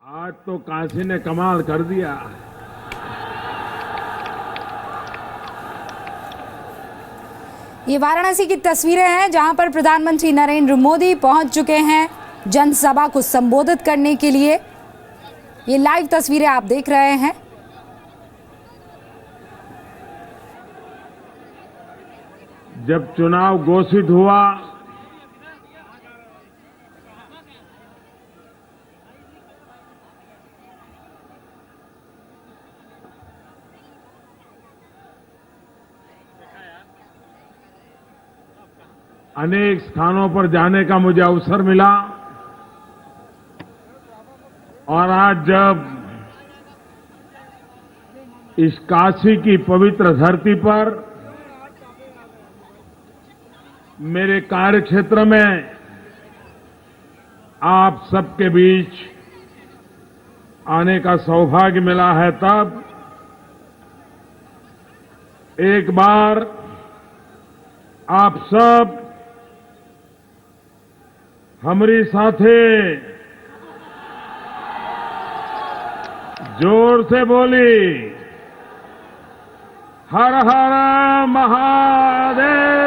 आज तो काशी ने कमाल कर दिया। ये वाराणसी की तस्वीरें हैं जहां पर प्रधानमंत्री नरेंद्र मोदी पहुंच चुके हैं जनसभा को संबोधित करने के लिए। ये लाइव तस्वीरें आप देख रहे हैं। जब चुनाव घोषित हुआ अनेक स्थानों पर जाने का मुझे अवसर मिला और आज जब इस काशी की पवित्र धरती पर मेरे कार्यक्षेत्र में आप सबके बीच आने का सौभाग्य मिला है, तब एक बार आप सब हमारी साथे जोर से बोली, हर हर महादेव,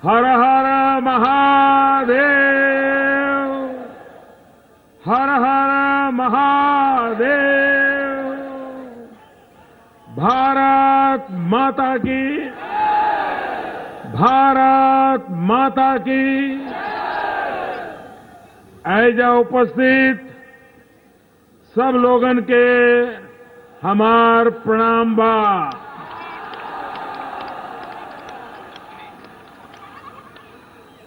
हर हर महादेव, हर हर महादेव। भारत माता की, भारत माता की। ऐजा उपस्थित सब लोगन के हमार प्रणाम बा।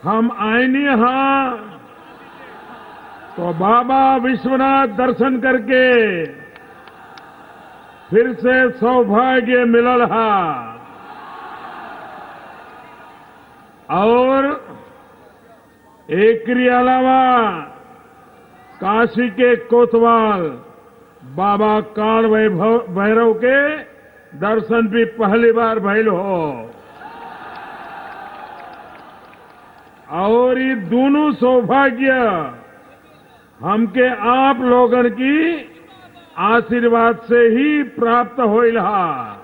हम आईनी हां तो बाबा विश्वनाथ दर्शन करके फिर से सौभाग्य मिलल हा और एक के अलावा काशी के कोतवाल बाबा काल भैरव के दर्शन भी पहली बार भइल हो और ये दोनों सौभाग्य हमके आप लोगन की आशीर्वाद से ही प्राप्त होइल हा।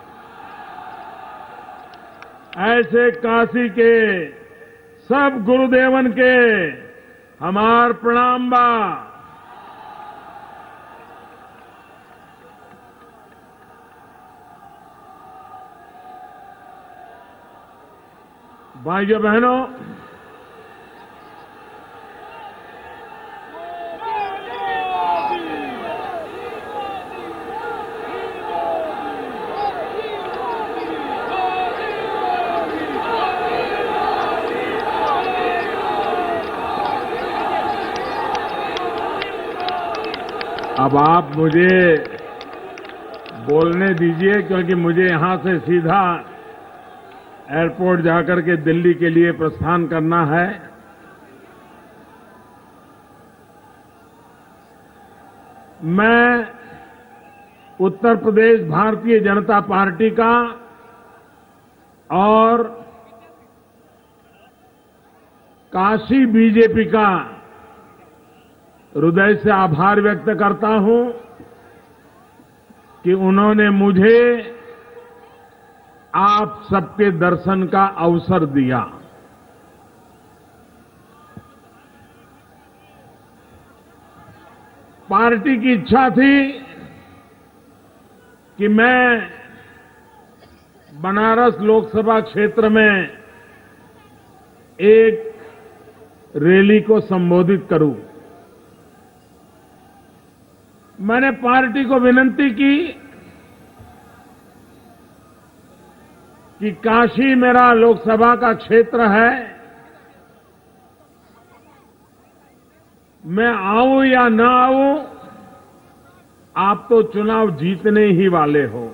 ऐसे काशी के सब गुरुदेवन के हमार प्रणाम बा। भाइयों बहनों, अब आप मुझे बोलने दीजिए क्योंकि मुझे यहां से सीधा एयरपोर्ट जाकर के दिल्ली के लिए प्रस्थान करना है। मैं उत्तर प्रदेश भारतीय जनता पार्टी का और काशी बीजेपी का हृदय से आभार व्यक्त करता हूं कि उन्होंने मुझे आप सबके दर्शन का अवसर दिया। पार्टी की इच्छा थी कि मैं बनारस लोकसभा क्षेत्र में एक रैली को संबोधित करूं। मैंने पार्टी को विनती की कि काशी मेरा लोकसभा का क्षेत्र है, मैं आऊं या ना आऊं, आप तो चुनाव जीतने ही वाले हो,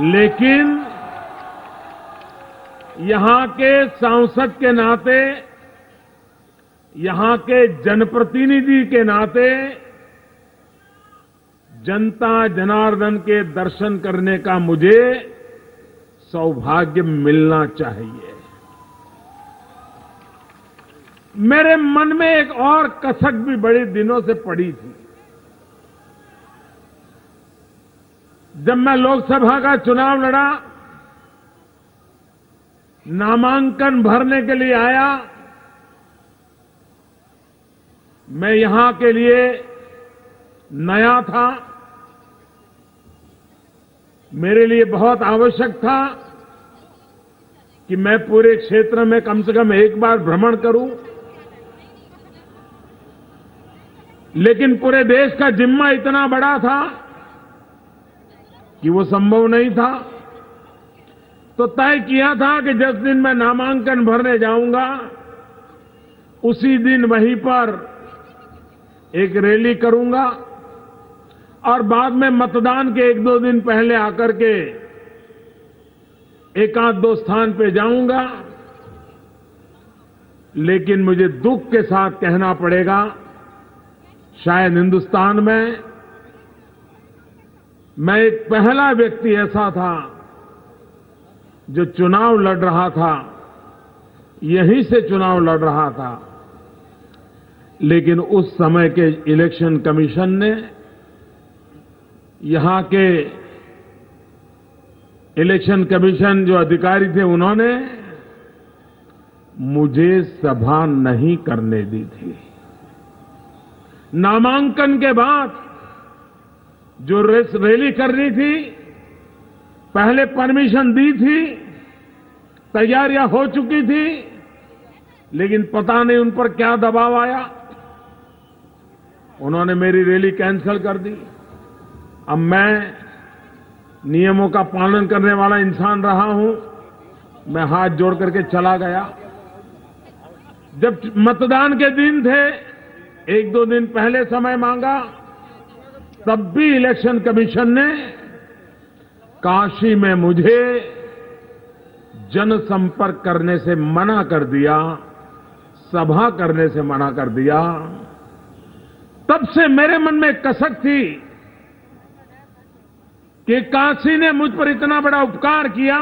लेकिन यहां के सांसद के नाते, यहां के जनप्रतिनिधि के नाते जनता जनार्दन के दर्शन करने का मुझे सौभाग्य मिलना चाहिए। मेरे मन में एक और कसक भी बड़े दिनों से पड़ी थी। जब मैं लोकसभा का चुनाव लड़ा, नामांकन भरने के लिए आया, मैं यहां के लिए नया था। मेरे लिए बहुत आवश्यक था कि मैं पूरे क्षेत्र में कम से कम एक बार भ्रमण करूं, लेकिन पूरे देश का जिम्मा इतना बड़ा था कि वो संभव नहीं था। तो तय किया था कि जिस दिन मैं नामांकन भरने जाऊंगा, उसी दिन वहीं पर एक रैली करूंगा और बाद में मतदान के 1-2 दिन पहले आकर के एक आध 2 स्थान पे जाऊंगा। लेकिन मुझे दुख के साथ कहना पड़ेगा, शायद हिंदुस्तान में मैं एक पहला व्यक्ति ऐसा था जो चुनाव लड़ रहा था, यहीं से चुनाव लड़ रहा था। लेकिन उस समय के इलेक्शन कमीशन ने, यहां के इलेक्शन कमीशन जो अधिकारी थे, उन्होंने मुझे सभा नहीं करने दी थी। नामांकन के बाद जो रैली करनी थी, पहले परमिशन दी थी, तैयारियां हो चुकी थी, लेकिन पता नहीं उन पर क्या दबाव आया, उन्होंने मेरी रैली कैंसिल कर दी। अब मैं नियमों का पालन करने वाला इंसान रहा हूं, मैं हाथ जोड़ करके चला गया। जब मतदान के दिन थे, 1-2 दिन पहले समय मांगा, तब भी इलेक्शन कमीशन ने काशी में मुझे जनसंपर्क करने से मना कर दिया, सभा करने से मना कर दिया। तब से मेरे मन में कसक थी कि काशी ने मुझ पर इतना बड़ा उपकार किया,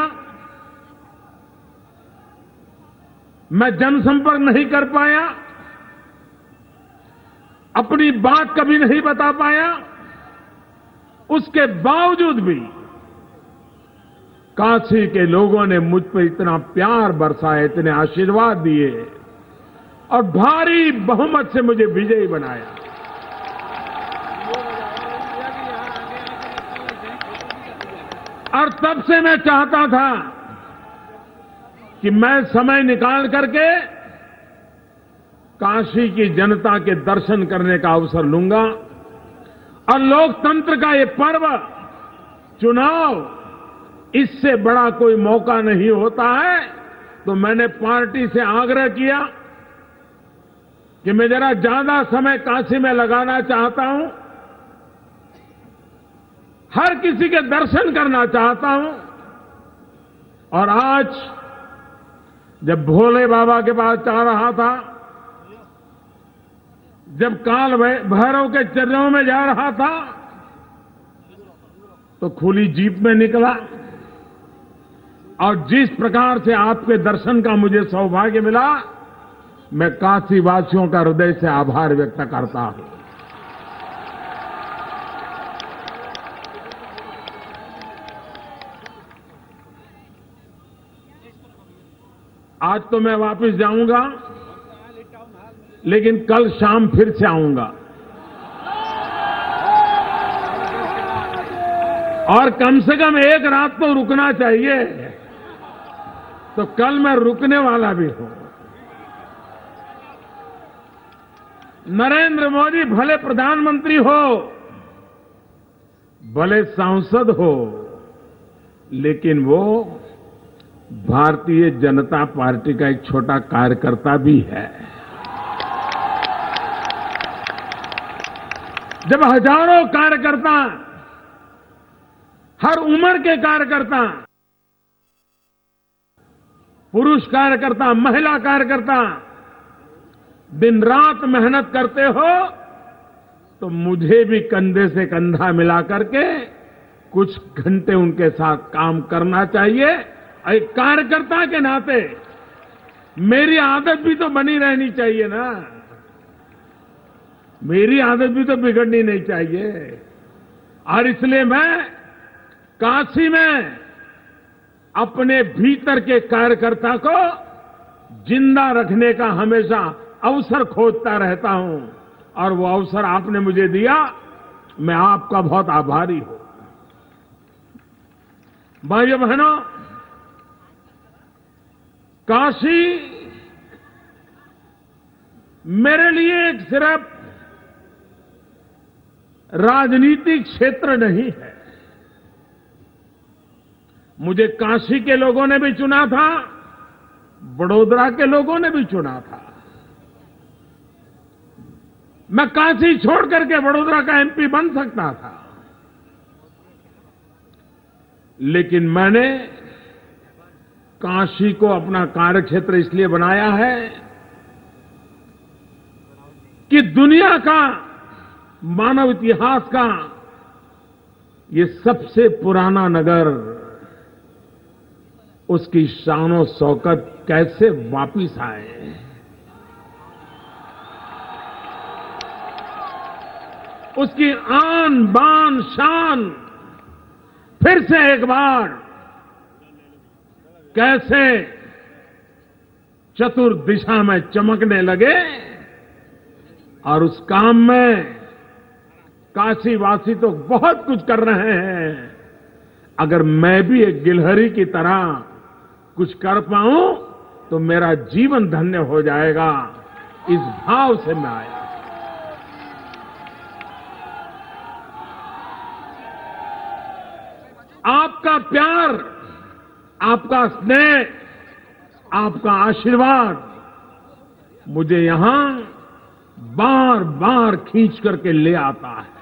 मैं जनसंपर्क नहीं कर पाया, अपनी बात कभी नहीं बता पाया। उसके बावजूद भी काशी के लोगों ने मुझ पर इतना प्यार बरसाया, इतने आशीर्वाद दिए और भारी बहुमत से मुझे विजयी बनाया। और तब से मैं चाहता था कि मैं समय निकाल करके काशी की जनता के दर्शन करने का अवसर लूंगा। और लोकतंत्र का ये पर्व, चुनाव, इससे बड़ा कोई मौका नहीं होता है। तो मैंने पार्टी से आग्रह किया कि मैं जरा ज्यादा समय काशी में लगाना चाहता हूं, हर किसी के दर्शन करना चाहता हूं। और आज जब भोले बाबा के पास जा रहा था, जब काल भैरव के चरणों में जा रहा था, तो खुली जीप में निकला और जिस प्रकार से आपके दर्शन का मुझे सौभाग्य मिला, मैं काशी वासियों का हृदय से आभार व्यक्त करता हूं। आज तो मैं वापस जाऊंगा, लेकिन कल शाम फिर से आऊंगा और कम से कम एक रात तो रुकना चाहिए। तो कल मैं रुकने वाला भी हूं। नरेंद्र मोदी भले प्रधानमंत्री हो, भले सांसद हो, लेकिन वो भारतीय जनता पार्टी का एक छोटा कार्यकर्ता भी है। जब हजारों कार्यकर्ता, हर उम्र के कार्यकर्ता, पुरुष कार्यकर्ता, महिला कार्यकर्ता दिन रात मेहनत करते हो, तो मुझे भी कंधे से कंधा मिला करके कुछ घंटे उनके साथ काम करना चाहिए। एक कार्यकर्ता के नाते मेरी आदत भी तो बनी रहनी चाहिए ना, मेरी आदत भी तो बिगड़नी नहीं चाहिए। और इसलिए मैं काशी में अपने भीतर के कार्यकर्ता को जिंदा रखने का हमेशा अवसर खोजता रहता हूं, और वो अवसर आपने मुझे दिया, मैं आपका बहुत आभारी हूं। भाइयों बहनों, काशी मेरे लिए एक सिर्फ राजनीतिक क्षेत्र नहीं है। मुझे काशी के लोगों ने भी चुना था, वडोदरा के लोगों ने भी चुना था। मैं काशी छोड़ करके वडोदरा का एमपी बन सकता था, लेकिन मैंने काशी को अपना कार्यक्षेत्र इसलिए बनाया है कि दुनिया का, मानव इतिहास का ये सबसे पुराना नगर, उसकी शान शौकत कैसे वापिस आए। उसकी आन बान शान फिर से एक बार कैसे चतुर्दिशा में चमकने लगे, और उस काम में काशीवासी तो बहुत कुछ कर रहे हैं। अगर मैं भी एक गिलहरी की तरह कुछ कर पाऊं तो मेरा जीवन धन्य हो जाएगा, इस भाव से मैं आया। आपका प्यार, आपका स्नेह, आपका आशीर्वाद मुझे यहां बार बार खींच करके ले आता है।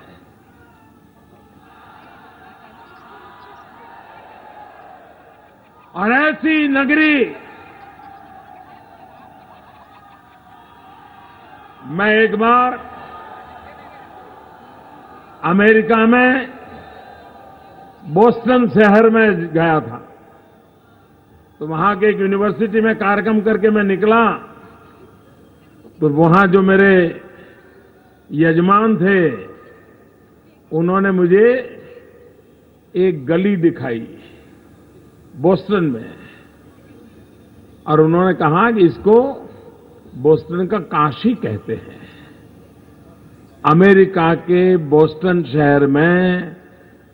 और ऐसी नगरी मैं एक बार अमेरिका में बोस्टन शहर में गया था, तो वहां के एक यूनिवर्सिटी में कार्यक्रम करके मैं निकला, तो वहां जो मेरे यजमान थे उन्होंने मुझे एक गली दिखाई बोस्टन में, और उन्होंने कहा कि इसको बोस्टन का काशी कहते हैं। अमेरिका के बोस्टन शहर में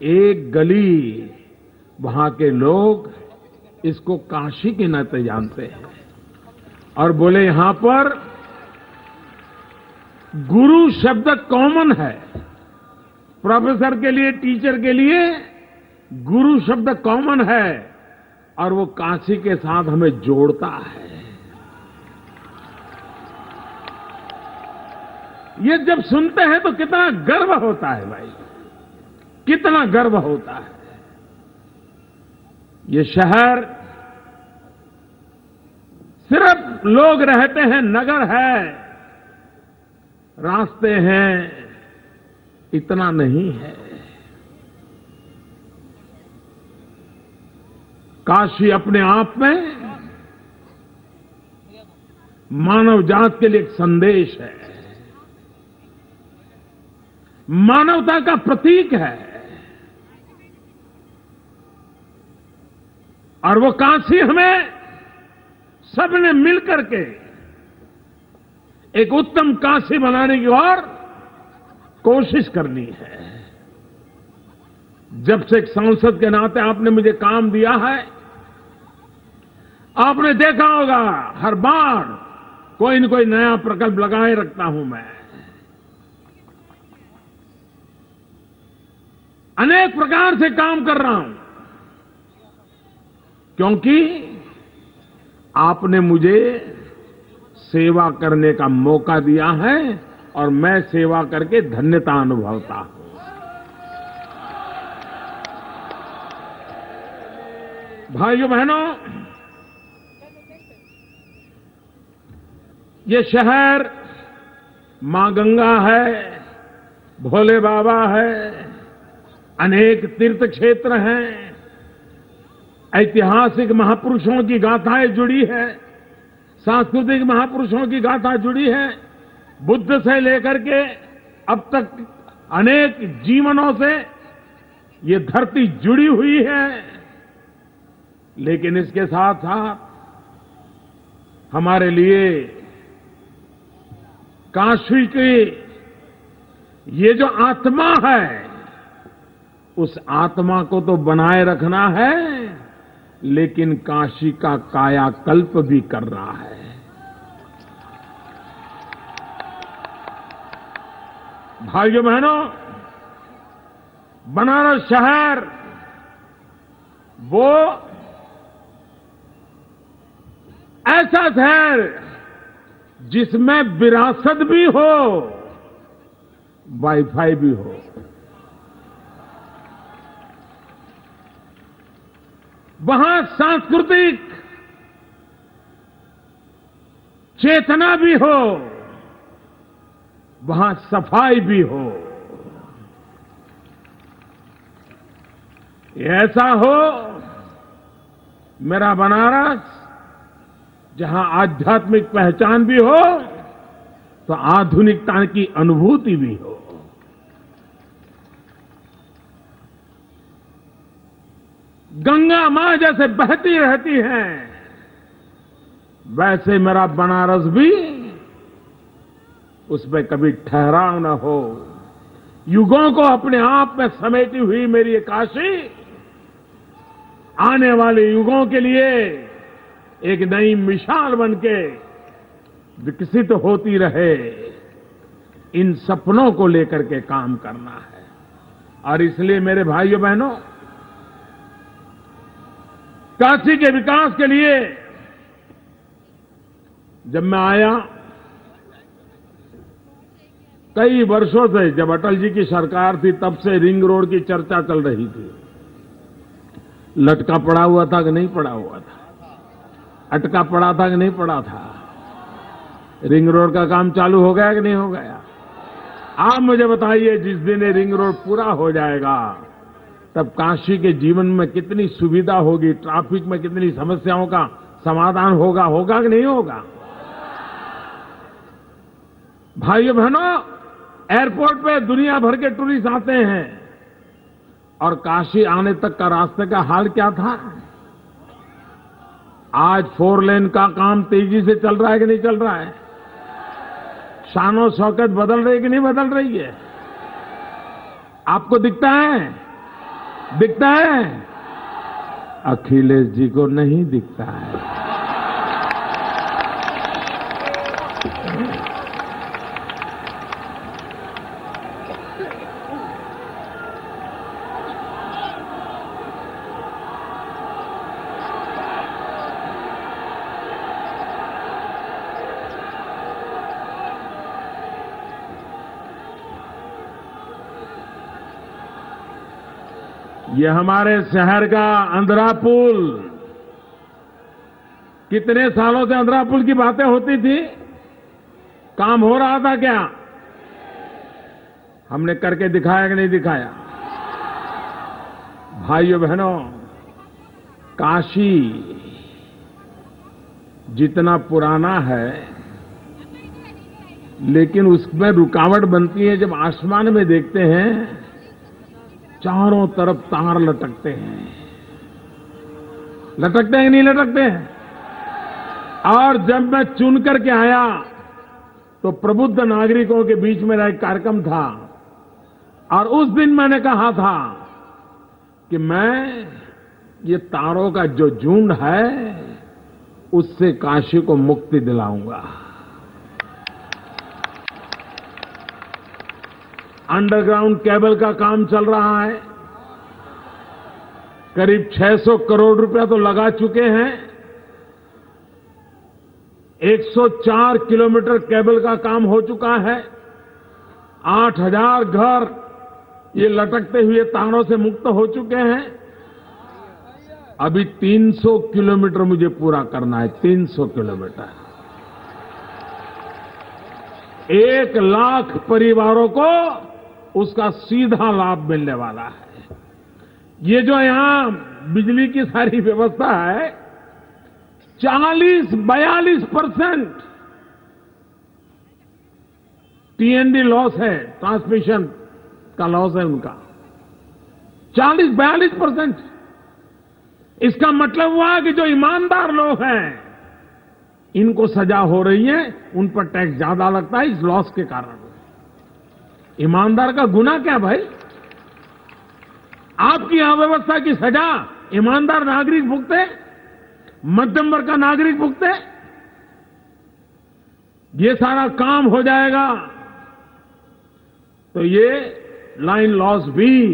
एक गली, वहां के लोग इसको काशी के नाते जानते हैं, और बोले यहां पर गुरु शब्द कॉमन है। प्रोफेसर के लिए, टीचर के लिए गुरु शब्द कॉमन है, और वो काशी के साथ हमें जोड़ता है। ये जब सुनते हैं तो कितना गर्व होता है भाई, कितना गर्व होता है। ये शहर सिर्फ लोग रहते हैं, नगर है, रास्ते हैं, इतना नहीं है। काशी अपने आप में मानव जात के लिए एक संदेश है, मानवता का प्रतीक है, और वो काशी हमें सबने मिलकर के एक उत्तम काशी बनाने की ओर कोशिश करनी है। जब से एक सांसद के नाते आपने मुझे काम दिया है, आपने देखा होगा हर बार कोई न कोई नया प्रकल्प लगाए रखता हूं मैं। अनेक प्रकार से काम कर रहा हूं, क्योंकि आपने मुझे सेवा करने का मौका दिया है, और मैं सेवा करके धन्यता अनुभवता हूं। भाइयों बहनों, ये शहर मां गंगा है, भोले बाबा है, अनेक तीर्थ क्षेत्र हैं, ऐतिहासिक महापुरुषों की गाथाएं जुड़ी है, सांस्कृतिक महापुरुषों की गाथा जुड़ी है। बुद्ध से लेकर के अब तक अनेक जीवनों से ये धरती जुड़ी हुई है। लेकिन इसके साथ साथ हमारे लिए काशी की ये जो आत्मा है, उस आत्मा को तो बनाए रखना है, लेकिन काशी का कायाकल्प भी करना है। भाइयों बहनों, बनारस शहर वो ऐसा शहर जिसमें विरासत भी हो, वाईफाई भी हो। वहां सांस्कृतिक चेतना भी हो, वहां सफाई भी हो। ऐसा हो मेरा बनारस, जहां आध्यात्मिक पहचान भी हो तो आधुनिकता की अनुभूति भी हो। गंगा मां जैसे बहती रहती है, वैसे मेरा बनारस भी उसमें कभी ठहराव न हो। युगों को अपने आप में समेटी हुई मेरी ये काशी आने वाले युगों के लिए एक नई मिसाल बनके विकसित होती रहे, इन सपनों को लेकर के काम करना है। और इसलिए मेरे भाइयों बहनों, काशी के विकास के लिए जब मैं आया, कई वर्षों से, जब अटल जी की सरकार थी तब से रिंग रोड की चर्चा चल रही थी। लटका पड़ा हुआ था कि नहीं पड़ा हुआ था, अटका पड़ा था कि नहीं पड़ा था। रिंग रोड का काम चालू हो गया कि नहीं हो गया? आप मुझे बताइए, जिस दिन ये रिंग रोड पूरा हो जाएगा तब काशी के जीवन में कितनी सुविधा होगी, ट्रैफिक में कितनी समस्याओं का समाधान होगा, होगा कि नहीं होगा? भाइयों बहनों, एयरपोर्ट पे दुनिया भर के टूरिस्ट आते हैं, और काशी आने तक का रास्ते का हाल क्या था? आज 4 लेन का काम तेजी से चल रहा है कि नहीं चल रहा है? शानो शौकत बदल रही है कि नहीं बदल रही है? आपको दिखता है? दिखता है? अखिलेश जी को नहीं दिखता है। ये हमारे शहर का अंधरा पुल, कितने सालों से अंधरा पुल की बातें होती थी, काम हो रहा था क्या? हमने करके दिखाया कि नहीं दिखाया? भाइयों बहनों, काशी जितना पुराना है, लेकिन उसमें रुकावट बनती है जब आसमान में देखते हैं, चारों तरफ तार लटकते हैं। लटकते हैं कि नहीं लटकते हैं? और जब मैं चुन करके आया तो प्रबुद्ध नागरिकों के बीच मेरा एक कार्यक्रम था, और उस दिन मैंने कहा था कि मैं ये तारों का जो झुंड है उससे काशी को मुक्ति दिलाऊंगा। अंडरग्राउंड केबल का काम चल रहा है, करीब 600 करोड़ रुपया तो लगा चुके हैं। 104 किलोमीटर केबल का काम हो चुका है। 8000 घर ये लटकते हुए तारों से मुक्त हो चुके हैं। अभी 300 किलोमीटर मुझे पूरा करना है। 300 किलोमीटर, 1 लाख परिवारों को उसका सीधा लाभ मिलने वाला है। ये जो यहां बिजली की सारी व्यवस्था है, 40-42% टीएनडी लॉस है, ट्रांसमिशन का लॉस है उनका, 40-42%। इसका मतलब हुआ कि जो ईमानदार लोग हैं, इनको सजा हो रही है, उन पर टैक्स ज्यादा लगता है इस लॉस के कारण। ईमानदार का गुनाह क्या भाई? आपकी अव्यवस्था की सजा ईमानदार नागरिक भुगते, मध्यम वर्ग का नागरिक भुगते। ये सारा काम हो जाएगा तो ये लाइन लॉस भी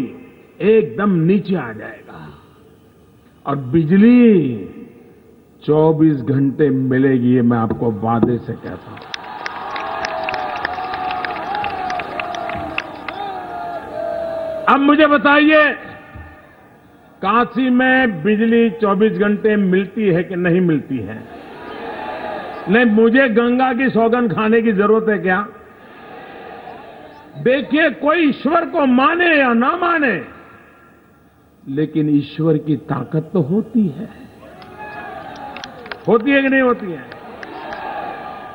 एकदम नीचे आ जाएगा और बिजली 24 घंटे मिलेगी, ये मैं आपको वादे से कहता हूं। अब मुझे बताइए, काशी में बिजली 24 घंटे मिलती है कि नहीं मिलती है? नहीं, मुझे गंगा की सौगंध खाने की जरूरत है क्या? देखिए, कोई ईश्वर को माने या ना माने, लेकिन ईश्वर की ताकत तो होती है कि नहीं होती है?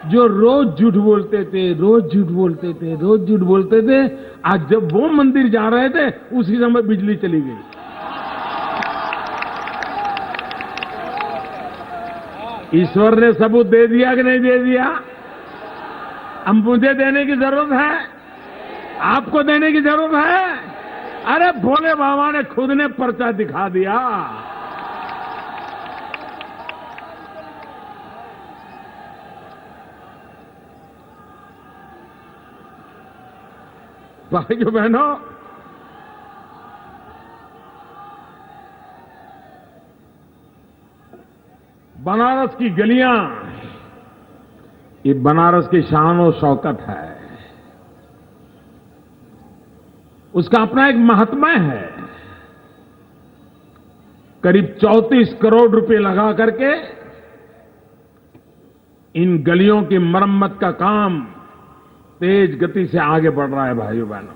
जो रोज झूठ बोलते थे, रोज झूठ बोलते थे, रोज झूठ बोलते थे, आज जब वो मंदिर जा रहे थे उसी समय बिजली चली गई। ईश्वर ने सबूत दे दिया कि नहीं दे दिया? अब मुझे देने की जरूरत है? आपको देने की जरूरत है? अरे भोले बाबा ने खुद ने पर्चा दिखा दिया। भाइयों बहनों, बनारस की गलियां, ये बनारस की शान और शौकत है। उसका अपना एक महात्म्य है। करीब 34 करोड़ रुपए लगा करके इन गलियों की मरम्मत का काम तेज गति से आगे बढ़ रहा है। भाइयों बहनों,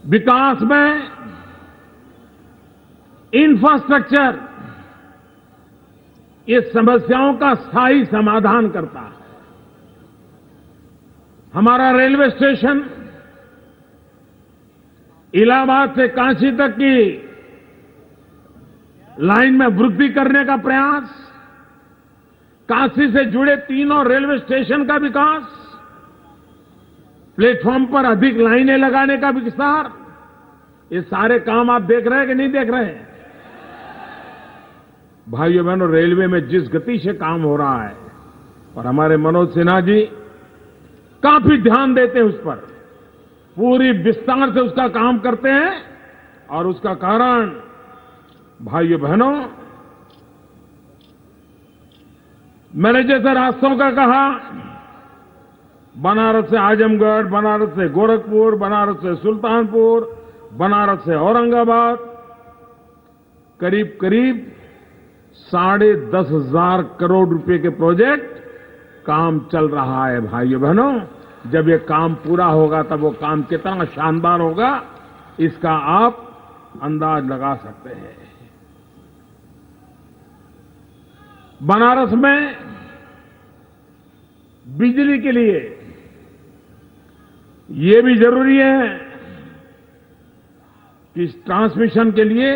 विकास में इंफ्रास्ट्रक्चर ये समस्याओं का स्थायी समाधान करता है। हमारा रेलवे स्टेशन इलाहाबाद से काशी तक की लाइन में वृद्धि करने का प्रयास, काशी से जुड़े तीनों रेलवे स्टेशन का विकास, प्लेटफॉर्म पर अधिक लाइनें लगाने का विस्तार, ये सारे काम आप देख रहे हैं कि नहीं देख रहे हैं? भाइयों बहनों, रेलवे में जिस गति से काम हो रहा है और हमारे मनोज सिन्हा जी काफी ध्यान देते हैं उस पर, पूरी विस्तार से उसका काम करते हैं और उसका कारण, भाइयों बहनों, मैंने जैसे रास्तों का कहा, बनारस से आजमगढ़, बनारस से गोरखपुर, बनारस से सुल्तानपुर, बनारस से औरंगाबाद, करीब करीब 10,500 करोड़ रुपए के प्रोजेक्ट काम चल रहा है। भाइयों बहनों, जब ये काम पूरा होगा तब वो काम कितना शानदार होगा, इसका आप अंदाज लगा सकते हैं। बनारस में बिजली के लिए ये भी जरूरी है कि इस ट्रांसमिशन के लिए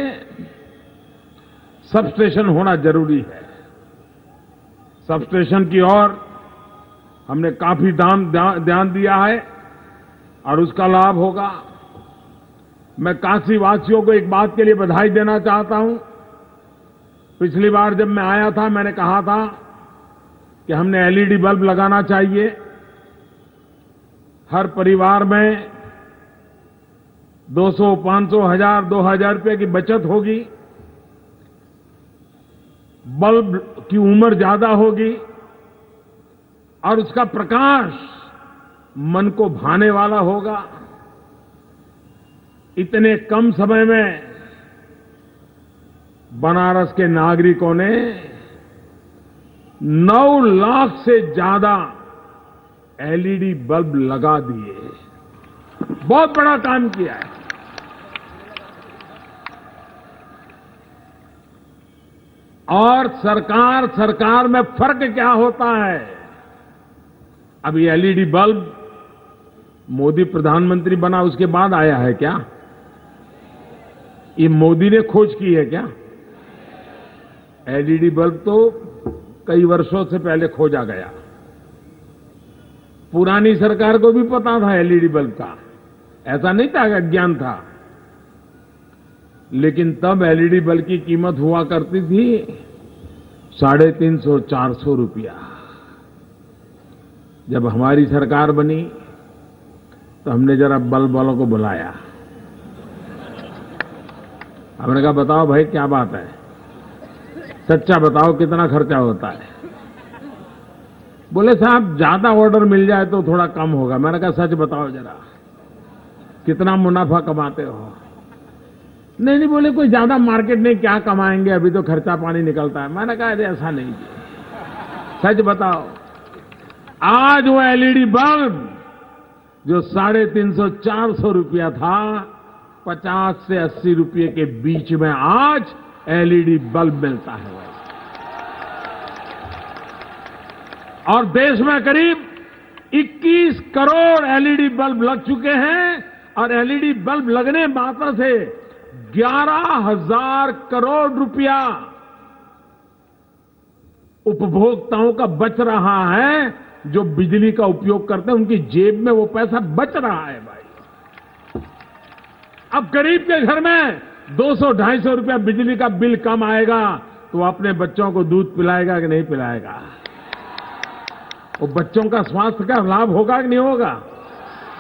सबस्टेशन होना जरूरी है। सबस्टेशन की ओर हमने काफी ध्यान दिया है और उसका लाभ होगा। मैं काशी वासियों को एक बात के लिए बधाई देना चाहता हूं। पिछली बार जब मैं आया था, मैंने कहा था कि हमने एलईडी बल्ब लगाना चाहिए। हर परिवार में 200, 500, 1000, 2000 रुपए की बचत होगी। बल्ब की उम्र ज्यादा होगी और उसका प्रकाश मन को भाने वाला होगा। इतने कम समय में बनारस के नागरिकों ने 9 लाख से ज्यादा एलईडी बल्ब लगा दिए। बहुत बड़ा काम किया है। और सरकार में फर्क क्या होता है? अब ये एलईडी बल्ब मोदी प्रधानमंत्री बना उसके बाद आया है क्या? ये मोदी ने खोज की है क्या? एलईडी बल्ब तो कई वर्षों से पहले खोजा गया। पुरानी सरकार को भी पता था एलईडी बल्ब का, ऐसा नहीं था कि अज्ञान था। लेकिन तब एलईडी बल्ब की कीमत हुआ करती थी 350-400 रुपया। जब हमारी सरकार बनी तो हमने जरा बल्ब वालों को बुलाया। हमने कहा बताओ भाई क्या बात है, सच्चा बताओ कितना खर्चा होता है। बोले साहब ज्यादा ऑर्डर मिल जाए तो थोड़ा कम होगा। मैंने कहा सच बताओ जरा कितना मुनाफा कमाते हो? नहीं बोले कोई ज्यादा मार्केट नहीं, क्या कमाएंगे, अभी तो खर्चा पानी निकलता है। मैंने कहा अरे ऐसा नहीं जी, सच बताओ। आज वो एलईडी बल्ब जो 350-400 रुपया था 50 से 80 रुपये के बीच में आज एलईडी बल्ब मिलता है। और देश में करीब 21 करोड़ एलईडी बल्ब लग चुके हैं और एलईडी बल्ब लगने मात्र से 11,000 करोड़ रुपया उपभोक्ताओं का बच रहा है। जो बिजली का उपयोग करते हैं उनकी जेब में वो पैसा बच रहा है भाई। अब गरीब के घर में 200-250 रुपया बिजली का बिल कम आएगा तो वो अपने बच्चों को दूध पिलाएगा कि नहीं पिलाएगा? वो बच्चों का स्वास्थ्य का लाभ होगा कि नहीं होगा?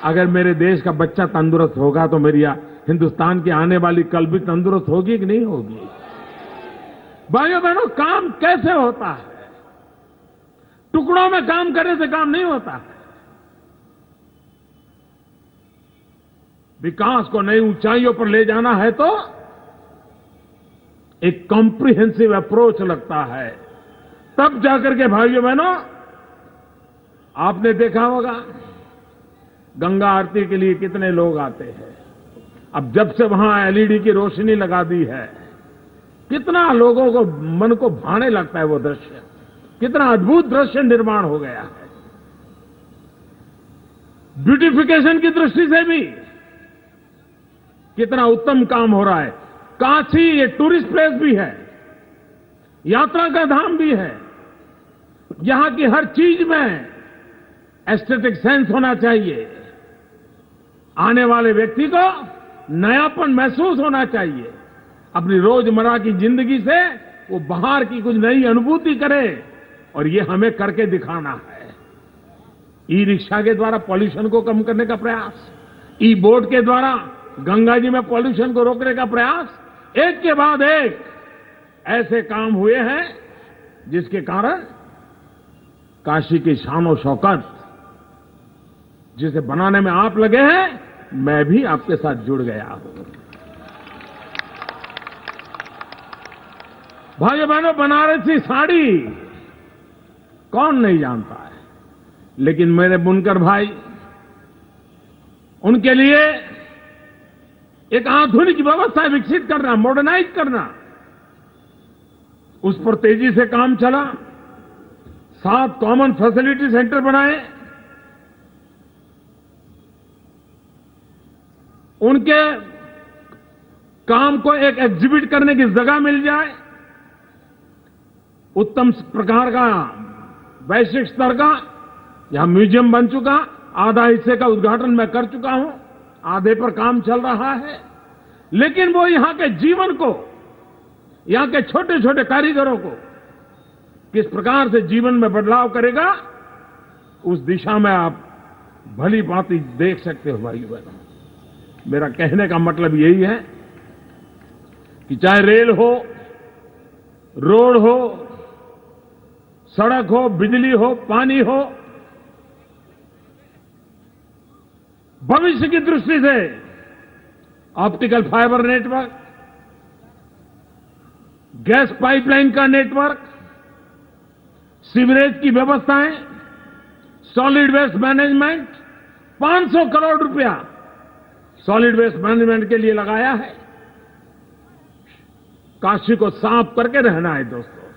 अगर मेरे देश का बच्चा तंदुरुस्त होगा तो मेरी हिंदुस्तान की आने वाली कल भी तंदुरुस्त होगी कि नहीं होगी? भाइयों बहनों, काम कैसे होता है? टुकड़ों में काम करने से काम नहीं होता है। विकास को नई ऊंचाइयों पर ले जाना है तो एक कॉम्प्रिहेंसिव अप्रोच लगता है, तब जाकर के भाइयों बहनों। आपने देखा होगा गंगा आरती के लिए कितने लोग आते हैं। अब जब से वहां एलईडी की रोशनी लगा दी है, कितना लोगों को मन को भाने लगता है वो दृश्य। कितना अद्भुत दृश्य निर्माण हो गया है। ब्यूटिफिकेशन की दृष्टि से भी कितना उत्तम काम हो रहा है। काशी ये टूरिस्ट प्लेस भी है, यात्रा का धाम भी है। यहां की हर चीज में एस्थेटिक सेंस होना चाहिए। आने वाले व्यक्ति को नयापन महसूस होना चाहिए। अपनी रोजमर्रा की जिंदगी से वो बाहर की कुछ नई अनुभूति करे और ये हमें करके दिखाना है। ई रिक्शा के द्वारा पॉल्यूशन को कम करने का प्रयास, ई बोट के द्वारा गंगा जी में पॉल्यूशन को रोकने का प्रयास, एक के बाद एक ऐसे काम हुए हैं जिसके कारण काशी की शान और शौकत जिसे बनाने में आप लगे हैं, मैं भी आपके साथ जुड़ गया हूं। भाइयों बहनों, बनारसी साड़ी कौन नहीं जानता है, लेकिन मेरे बुनकर भाई उनके लिए एक आधुनिक व्यवस्था विकसित करना, मॉडर्नाइज करना, उस पर तेजी से काम चला। 7 कॉमन फैसिलिटी सेंटर बनाए। उनके काम को एक एग्जिबिट करने की जगह मिल जाए। उत्तम प्रकार का वैश्विक स्तर का यहां म्यूजियम बन चुका, आधा हिस्से का उद्घाटन मैं कर चुका हूं, आधे पर काम चल रहा है। लेकिन वो यहां के जीवन को, यहां के छोटे छोटे कारीगरों को किस प्रकार से जीवन में बदलाव करेगा, उस दिशा में आप भली भांति देख सकते हो भाइयों बहनों। मेरा कहने का मतलब यही है कि चाहे रेल हो, रोड हो, सड़क हो, बिजली हो, पानी हो, भविष्य की दृष्टि से optical fibre network, gas pipeline का नेटवर्क, सीवरेज की व्यवस्थाएं, सॉलिड वेस्ट मैनेजमेंट, 500 करोड़ रुपया सॉलिड वेस्ट मैनेजमेंट के लिए लगाया है। काशी को साफ करके रहना है दोस्तों,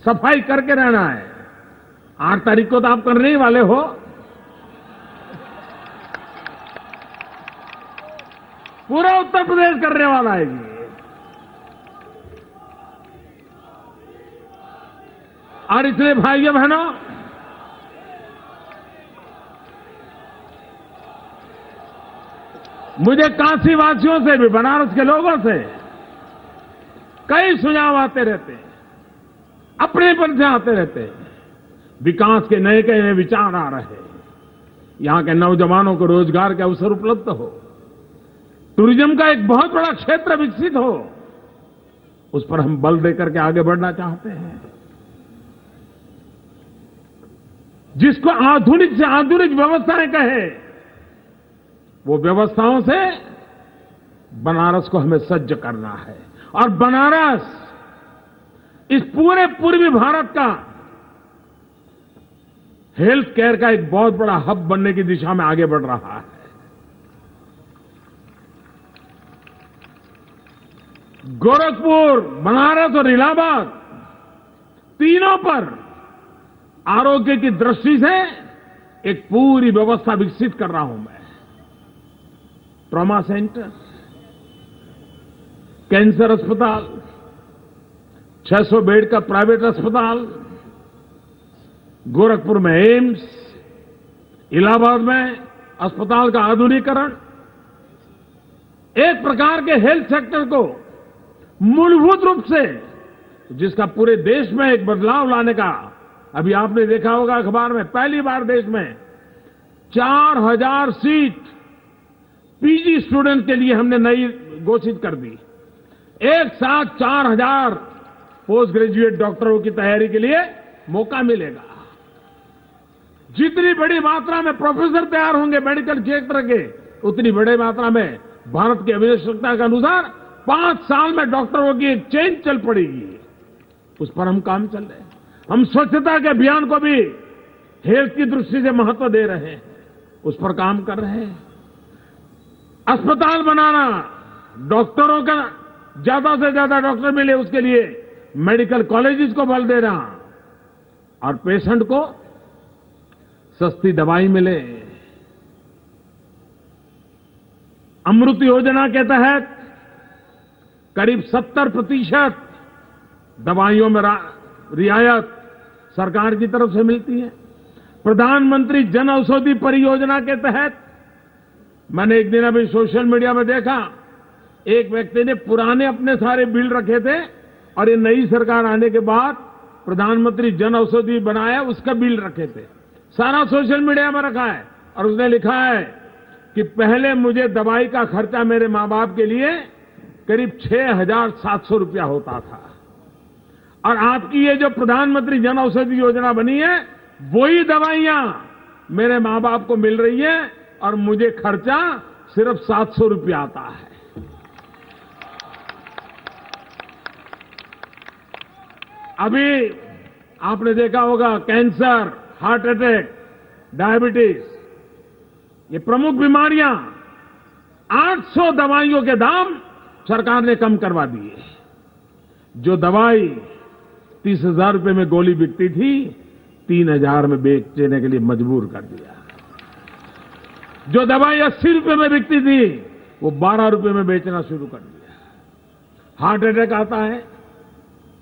सफाई करके रहना है। 8 तारीख को तो आप करने ही वाले हो। पूरा उत्तर प्रदेश करने वाला है ये। और इसलिए भाइयों बहनों, मुझे काशी वासियों से भी, बनारस के लोगों से कई सुझाव आते रहते हैं, अपनेपन से आते रहते हैं। विकास के नए नए विचार आ रहे हैं, यहां के नौजवानों को रोजगार के अवसर उपलब्ध हो, टूरिज्म का एक बहुत बड़ा क्षेत्र विकसित हो, उस पर हम बल देकर के आगे बढ़ना चाहते हैं। जिसको आधुनिक से आधुनिक व्यवस्थाएं कहे, वो व्यवस्थाओं से बनारस को हमें सज्ज करना है। और बनारस इस पूरे पूर्वी भारत का हेल्थ केयर का एक बहुत बड़ा हब बनने की दिशा में आगे बढ़ रहा है। गोरखपुर, बनारस और इलाहाबाद, तीनों पर आरोग्य की दृष्टि से एक पूरी व्यवस्था विकसित कर रहा हूं मैं। ट्रॉमा सेंटर, कैंसर अस्पताल, 600 बेड का प्राइवेट अस्पताल, गोरखपुर में एम्स, इलाहाबाद में अस्पताल का आधुनिकीकरण, एक प्रकार के हेल्थ सेक्टर को मूलभूत रूप से, जिसका पूरे देश में एक बदलाव लाने का, अभी आपने देखा होगा अखबार में, पहली बार देश में 4000 सीट पीजी स्टूडेंट के लिए हमने नई घोषित कर दी। एक साथ 4000 पोस्ट ग्रेजुएट डॉक्टरों की तैयारी के लिए मौका मिलेगा। जितनी बड़ी मात्रा में प्रोफेसर तैयार होंगे मेडिकल क्षेत्र के, उतनी बड़ी मात्रा में भारत की आवश्यकता के अनुसार 5 साल में डॉक्टरों की एक चेन चल पड़ेगी। उस पर हम काम चल रहे हैं। हम स्वच्छता के अभियान को भी हेल्थ की दृष्टि से महत्व दे रहे हैं, उस पर काम कर रहे हैं। अस्पताल बनाना, डॉक्टरों का ज्यादा से ज्यादा डॉक्टर मिले, उसके लिए मेडिकल कॉलेजेस को बल देना, और पेशेंट को सस्ती दवाई मिले। अमृत योजना के तहत करीब 70% दवाइयों में रियायत सरकार की तरफ से मिलती है। प्रधानमंत्री जन औषधि परियोजना के तहत मैंने एक दिन अभी सोशल मीडिया में देखा, एक व्यक्ति ने पुराने अपने सारे बिल रखे थे और ये नई सरकार आने के बाद प्रधानमंत्री जन औषधि बनाया, उसका बिल रखे थे, सारा सोशल मीडिया में रखा है। और उसने लिखा है कि पहले मुझे दवाई का खर्चा मेरे मां बाप के लिए करीब 6700 रुपया होता था, और आपकी ये जो प्रधानमंत्री जन औषधि योजना बनी है, वही दवाइयां मेरे मां बाप को मिल रही है और मुझे खर्चा सिर्फ 700 रुपया आता है। अभी आपने देखा होगा कैंसर, हार्ट अटैक, डायबिटीज, ये प्रमुख बीमारियां, 800 दवाइयों के दाम सरकार ने कम करवा दिए। जो दवाई 30,000 रुपए में गोली बिकती थी, 3,000 में बेचने के लिए मजबूर कर दिया। जो दवाई 80 रुपए में बिकती थी, वो 12 रुपए में बेचना शुरू कर दिया। हार्ट अटैक आता है,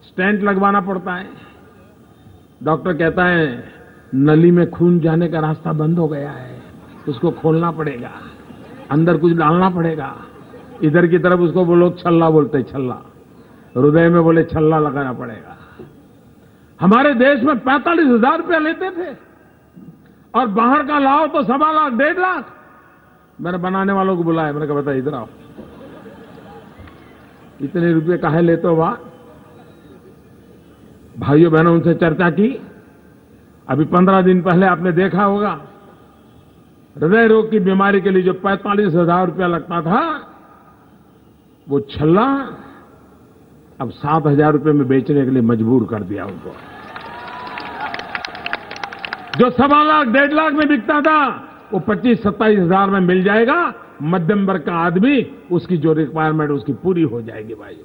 स्टेंट लगवाना पड़ता है, डॉक्टर कहता है नली में खून जाने का रास्ता बंद हो गया है, उसको खोलना पड़ेगा, अंदर कुछ डालना पड़ेगा। इधर की तरफ उसको वो लोग छल्ला बोलते, छल्ला, हृदय में बोले छल्ला लगाना पड़ेगा। हमारे देश में 45,000 रुपया लेते थे, और बाहर का लाओ तो 1.25 लाख, 1.5 लाख। मैंने बनाने वालों को बुलाया, मैंने कहा बता इधर आओ, इतने रुपये काहे लेते हो? वाह भाइयों बहनों, उनसे चर्चा की। अभी 15 दिन पहले आपने देखा होगा, हृदय रोग की बीमारी के लिए जो 45,000 रुपया लगता था, वो छल्ला अब 7,000 रुपये में बेचने के लिए मजबूर कर दिया उनको। जो 1.25 लाख, 1.5 लाख में बिकता था, वो 25-27,000 में मिल जाएगा। मध्यम वर्ग का आदमी, उसकी जो रिक्वायरमेंट उसकी पूरी हो जाएगी भाई।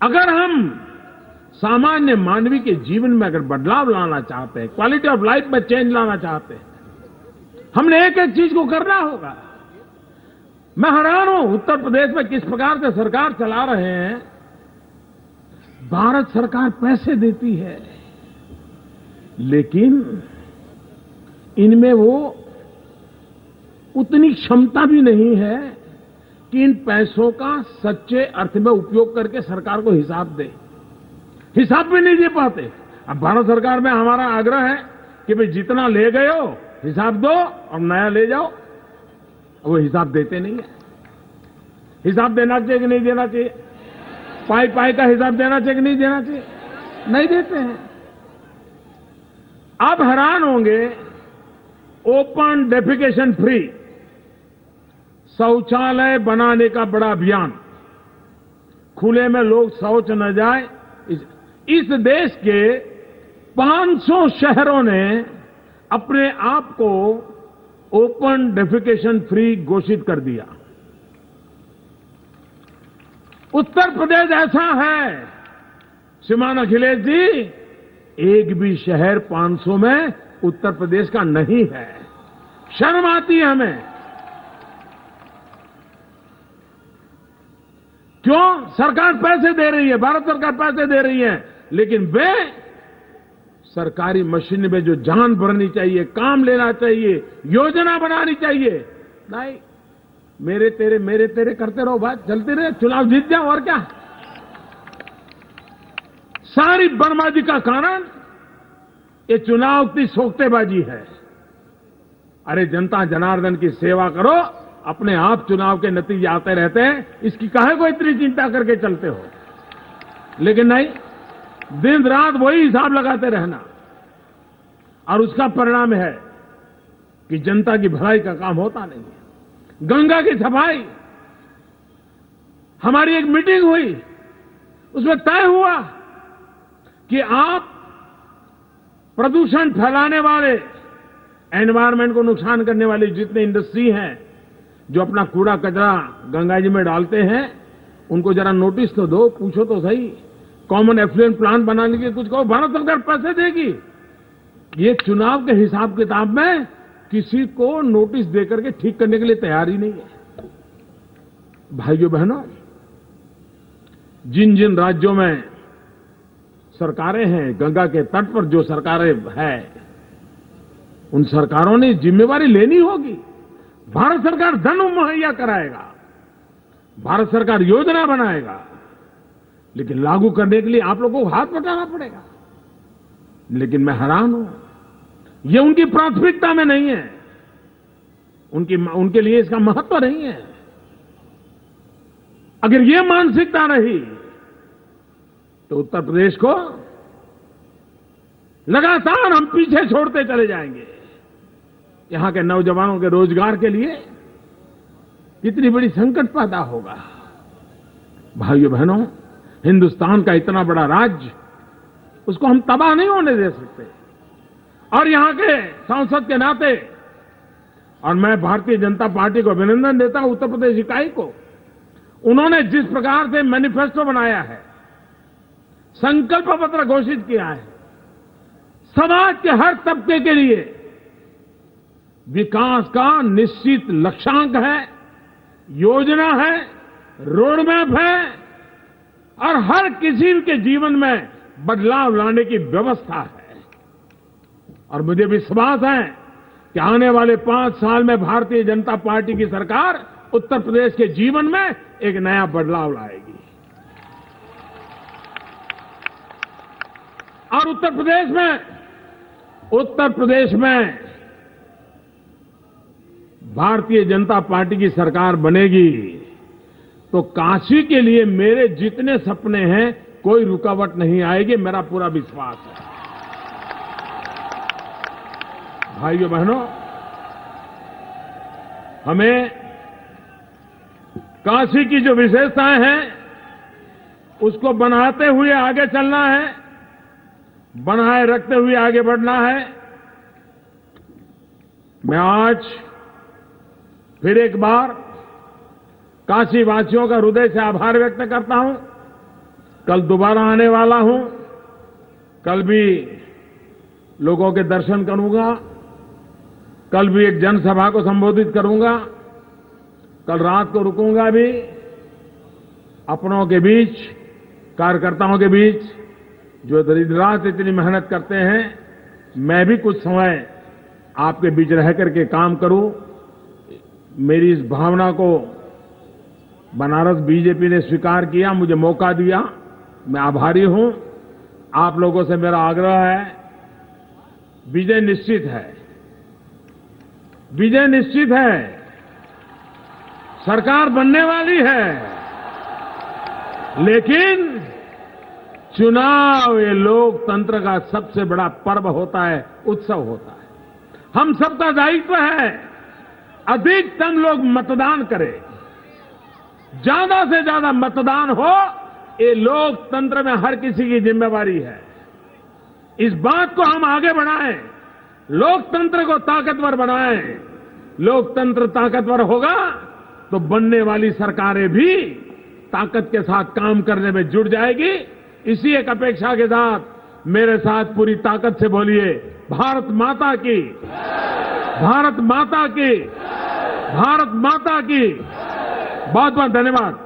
अगर हम सामान्य मानवी के जीवन में अगर बदलाव लाना चाहते हैं, क्वालिटी ऑफ लाइफ में चेंज लाना चाहते हैं, हमने एक एक चीज को करना होगा। मैं हैरान हूं उत्तर प्रदेश में किस प्रकार से सरकार चला रहे हैं। भारत सरकार पैसे देती है, लेकिन इनमें वो उतनी क्षमता भी नहीं है कि इन पैसों का सच्चे अर्थ में उपयोग करके सरकार को हिसाब दे। हिसाब भी नहीं दे पाते। अब भारत सरकार में हमारा आग्रह है कि भाई जितना ले गए हो हिसाब दो और नया ले जाओ। वो हिसाब देते नहीं है। हिसाब देना चाहिए कि नहीं देना चाहिए? पाई पाई का हिसाब देना चाहिए कि नहीं देना चाहिए? नहीं देते हैं। आप हैरान होंगे, ओपन डेफिकेशन फ्री शौचालय बनाने का बड़ा अभियान, खुले में लोग शौच न जाए, इस देश के 500 शहरों ने अपने आप को ओपन डेफिकेशन फ्री घोषित कर दिया। उत्तर प्रदेश ऐसा है, श्रीमान अखिलेश जी, एक भी शहर 500 में उत्तर प्रदेश का नहीं है। शर्म आती है हमें। क्यों? सरकार पैसे दे रही है, भारत सरकार पैसे दे रही है, लेकिन वे सरकारी मशीन में जो जान भरनी चाहिए, काम लेना चाहिए, योजना बनानी चाहिए, नहीं, मेरे तेरे करते रहो, बात चलती रहे, चुनाव जीत जाओ और क्या। सारी बर्बादी का कारण ये चुनाव की सोख्तेबाजी है। अरे जनता जनार्दन की सेवा करो, अपने आप चुनाव के नतीजे आते रहते हैं, इसकी काहे को इतनी चिंता करके चलते हो? लेकिन नहीं, दिन रात वही हिसाब लगाते रहना, और उसका परिणाम है कि जनता की भलाई का काम होता नहीं है। गंगा की सफाई, हमारी एक मीटिंग हुई, उसमें तय हुआ कि आप प्रदूषण फैलाने वाले, एनवायरमेंट को नुकसान करने वाली जितने इंडस्ट्री हैं जो अपना कूड़ा कचरा गंगा जी में डालते हैं, उनको जरा नोटिस तो दो, पूछो तो सही, कॉमन एफ्लुएंट प्लान बनाने के कुछ कहो। भारत सरकार पैसे देगी। ये चुनाव के हिसाब किताब में किसी को नोटिस देकर के ठीक करने के लिए तैयार ही नहीं है। भाइयों बहनों, जिन जिन राज्यों में सरकारें हैं, गंगा के तट पर जो सरकारें हैं, उन सरकारों ने जिम्मेवारी लेनी होगी। भारत सरकार धन मुहैया कराएगा, भारत सरकार योजना बनाएगा, लेकिन लागू करने के लिए आप लोगों को हाथ बटाना पड़ेगा। लेकिन मैं हैरान हूं, ये उनकी प्राथमिकता में नहीं है, उनके लिए इसका महत्व नहीं है। अगर ये मानसिकता रही तो उत्तर प्रदेश को लगातार हम पीछे छोड़ते चले जाएंगे। यहां के नौजवानों के रोजगार के लिए कितनी बड़ी संकट पैदा होगा। भाइयों बहनों, हिंदुस्तान का इतना बड़ा राज्य, उसको हम तबाह नहीं होने दे सकते। और यहां के सांसद के नाते, और मैं भारतीय जनता पार्टी को अभिनंदन देता हूं, उत्तर प्रदेश इकाई को, उन्होंने जिस प्रकार से मैनिफेस्टो बनाया है, संकल्प पत्र घोषित किया है, समाज के हर तबके के लिए विकास का निश्चित लक्ष्यांक है, योजना है, रोडमैप है, और हर किसी के जीवन में बदलाव लाने की व्यवस्था है। और मुझे विश्वास है कि आने वाले 5 साल में भारतीय जनता पार्टी की सरकार उत्तर प्रदेश के जीवन में एक नया बदलाव लाएगी। और उत्तर प्रदेश में भारतीय जनता पार्टी की सरकार बनेगी तो काशी के लिए मेरे जितने सपने हैं, कोई रुकावट नहीं आएगी, मेरा पूरा विश्वास है। भाइयों बहनों, हमें काशी की जो विशेषताएं हैं उसको बनाते हुए आगे चलना है, बनाए रखते हुए आगे बढ़ना है। मैं आज फिर एक बार काशी वासियों का हृदय से आभार व्यक्त करता हूं। कल दोबारा आने वाला हूं। कल भी लोगों के दर्शन करूंगा, कल भी एक जनसभा को संबोधित करूंगा, कल रात को रुकूंगा भी अपनों के बीच, कार्यकर्ताओं के बीच जो दिन रात इतनी मेहनत करते हैं। मैं भी कुछ समय आपके बीच रह करके काम करूं, मेरी इस भावना को बनारस बीजेपी ने स्वीकार किया, मुझे मौका दिया, मैं आभारी हूं। आप लोगों से मेरा आग्रह है, विजय निश्चित है, विजय निश्चित है, सरकार बनने वाली है, लेकिन चुनाव ये लोकतंत्र का सबसे बड़ा पर्व होता है, उत्सव होता है। हम सबका दायित्व है अधिकतम लोग मतदान करें, ज्यादा से ज्यादा मतदान हो, ये लोकतंत्र में हर किसी की जिम्मेवारी है। इस बात को हम आगे बढ़ाएं, लोकतंत्र को ताकतवर बनाएं। लोकतंत्र ताकतवर होगा तो बनने वाली सरकारें भी ताकत के साथ काम करने में जुट जाएगी। इसी एक अपेक्षा के साथ मेरे साथ पूरी ताकत से बोलिए, भारत माता की, भारत माता की, भारत माता की। बहुत बहुत धन्यवाद।